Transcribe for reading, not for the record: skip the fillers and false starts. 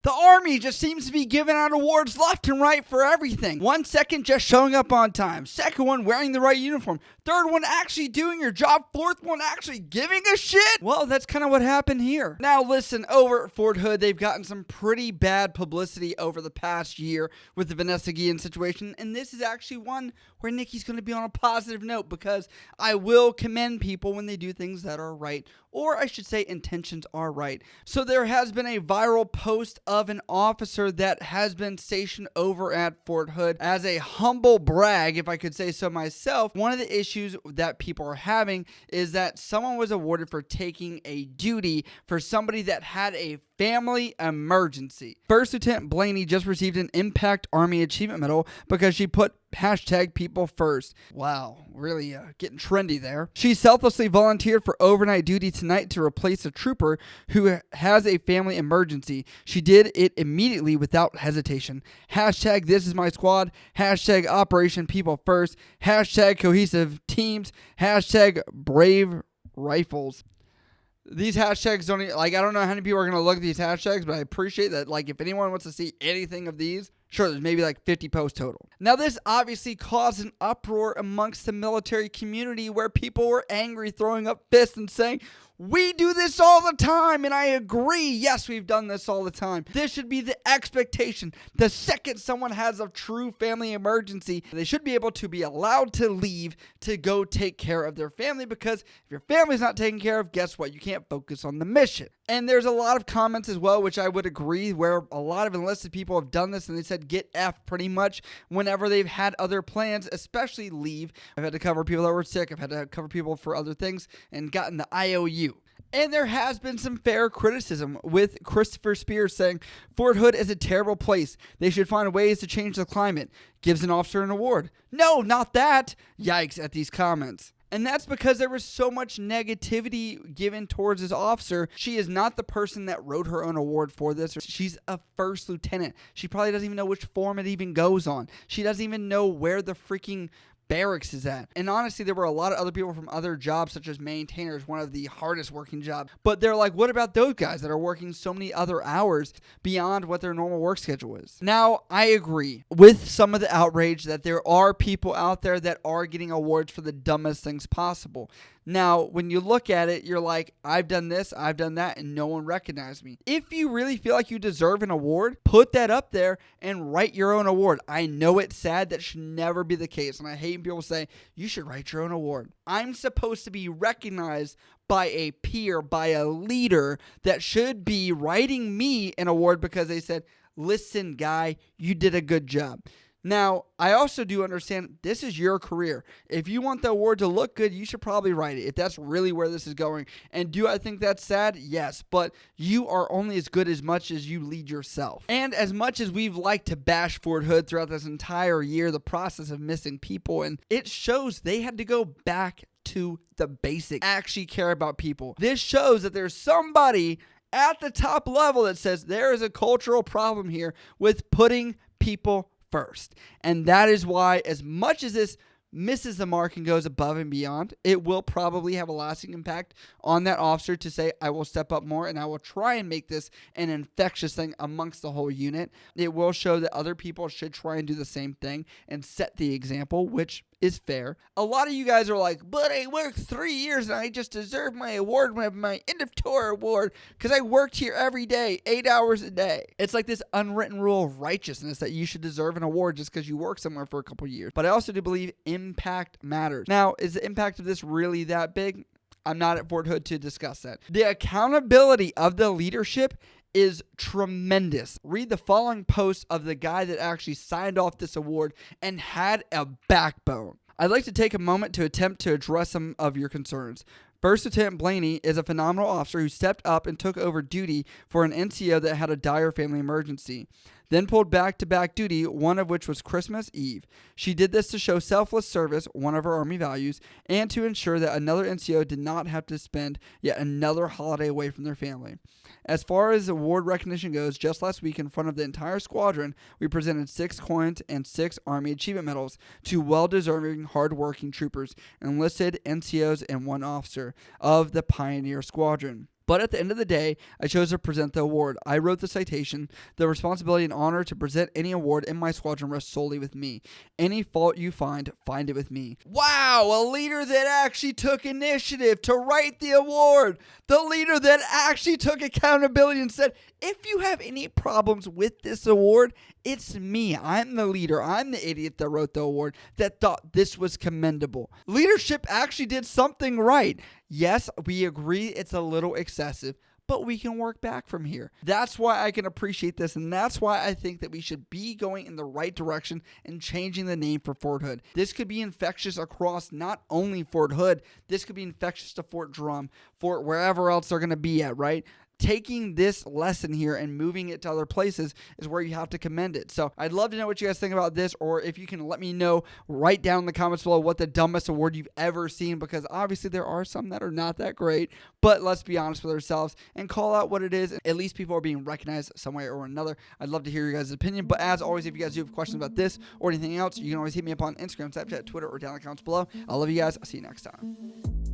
The Army just seems to be giving out awards left and right for everything. 1 second, just showing up on time. Second one, wearing the right uniform. Third one, actually doing your job. Fourth one, actually giving a shit. Well, that's kind of what happened here. Now, listen, over at Fort Hood, they've gotten some pretty bad publicity over the past year with the Vanessa Guillen situation. And this is actually one where Nicky's going to be on a positive note, because I will commend people when they do things that are right. Or I should say intentions are right. So there has been a viral post of an officer that has been stationed over at Fort Hood. As a humble brag, if I could say so myself, one of the issues that people are having is that someone was awarded for taking a duty for somebody that had a family emergency. First Lieutenant Blaney just received an Impact Army Achievement Medal because she put hashtag people first. Wow, really getting trendy there. She selflessly volunteered for overnight duty tonight to replace a trooper who has a family emergency. She did it immediately without hesitation. Hashtag this is my squad. Hashtag Operation People First. Hashtag cohesive teams. Hashtag brave rifles. These hashtags don't even, I don't know how many people are going to look at these hashtags, but I appreciate that, if anyone wants to see anything of these, sure, there's maybe 50 posts total. Now, this obviously caused an uproar amongst the military community where people were angry, throwing up fists and saying, we do this all the time, and I agree. Yes, we've done this all the time. This should be the expectation. The second someone has a true family emergency, they should be able to be allowed to leave to go take care of their family, because if your family's not taken care of, guess what? You can't focus on the mission. And there's a lot of comments as well, which I would agree, where a lot of enlisted people have done this, and they said get F pretty much whenever they've had other plans, especially leave. I've had to cover people that were sick. I've had to cover people for other things and gotten the IOU. And there has been some fair criticism, with Christopher Spears saying Fort Hood is a terrible place. They should find ways to change the climate. Gives an officer an award. No, not that. Yikes at these comments. And that's because there was so much negativity given towards this officer. She is not the person that wrote her own award for this. She's a first lieutenant. She probably doesn't even know which form it even goes on. She doesn't even know where the freaking barracks is at. And honestly, there were a lot of other people from other jobs, such as maintainers, one of the hardest working jobs. But they're like, what about those guys that are working so many other hours beyond what their normal work schedule is? Now, I agree with some of the outrage that there are people out there that are getting awards for the dumbest things possible. Now, when you look at it, you're like, I've done this, I've done that, and no one recognized me. If you really feel like you deserve an award, put that up there and write your own award. I know it's sad. That should never be the case. And I hate when people say, you should write your own award. I'm supposed to be recognized by a peer, by a leader that should be writing me an award because they said, listen, guy, you did a good job. Now, I also do understand this is your career. If you want the award to look good, you should probably write it, if that's really where this is going. And do I think that's sad? Yes, but you are only as good as much as you lead yourself. And as much as we've liked to bash Fort Hood throughout this entire year, the process of missing people, and it shows they had to go back to the basics, actually care about people. This shows that there's somebody at the top level that says there is a cultural problem here with putting people first. And that is why, as much as this misses the mark and goes above and beyond, it will probably have a lasting impact on that officer to say, I will step up more and I will try and make this an infectious thing amongst the whole unit. It will show that other people should try and do the same thing and set the example, which is fair. A lot of you guys are like, but I worked 3 years and I just deserve my award, my end of tour award, because I worked here every day, 8 hours a day. It's like this unwritten rule of righteousness that you should deserve an award just because you work somewhere for a couple years. But I also do believe impact matters. Now, is the impact of this really that big? I'm not at Fort Hood to discuss that. The accountability of the leadership is tremendous. Read the following post of the guy that actually signed off this award and had a backbone. I'd like to take a moment to attempt to address some of your concerns. First Lieutenant Blaney is a phenomenal officer who stepped up and took over duty for an NCO that had a dire family emergency, then pulled back-to-back duty, one of which was Christmas Eve. She did this to show selfless service, one of our Army values, and to ensure that another NCO did not have to spend yet another holiday away from their family. As far as award recognition goes, just last week in front of the entire squadron, we presented 6 coins and 6 Army Achievement Medals to well-deserving, hard-working troopers, enlisted NCOs, and 1 officer of the Pioneer Squadron. But at the end of the day, I chose to present the award. I wrote the citation. The responsibility and honor to present any award in my squadron rests solely with me. Any fault you find it with me. Wow, a leader that actually took initiative to write the award. The leader that actually took accountability and said, if you have any problems with this award, it's me. I'm the leader. I'm the idiot that wrote the award that thought this was commendable. Leadership actually did something right. Yes, we agree it's a little excessive, but we can work back from here. That's why I can appreciate this, and that's why I think that we should be going in the right direction and changing the name for Fort Hood. This could be infectious across not only Fort Hood, this could be infectious to Fort Drum, Fort wherever else they're going to be at, right? Taking this lesson here and moving it to other places is where you have to commend it. So I'd love to know what you guys think about this, or if you can let me know right down in the comments below what the dumbest award you've ever seen, because obviously there are some that are not that great, but let's be honest with ourselves and call out what it is. At least people are being recognized some way or another. I'd love to hear your guys' opinion, but as always, if you guys do have questions about this or anything else, you can always hit me up on Instagram, Snapchat, Twitter, or down in the comments below. I love you guys. I'll see you next time.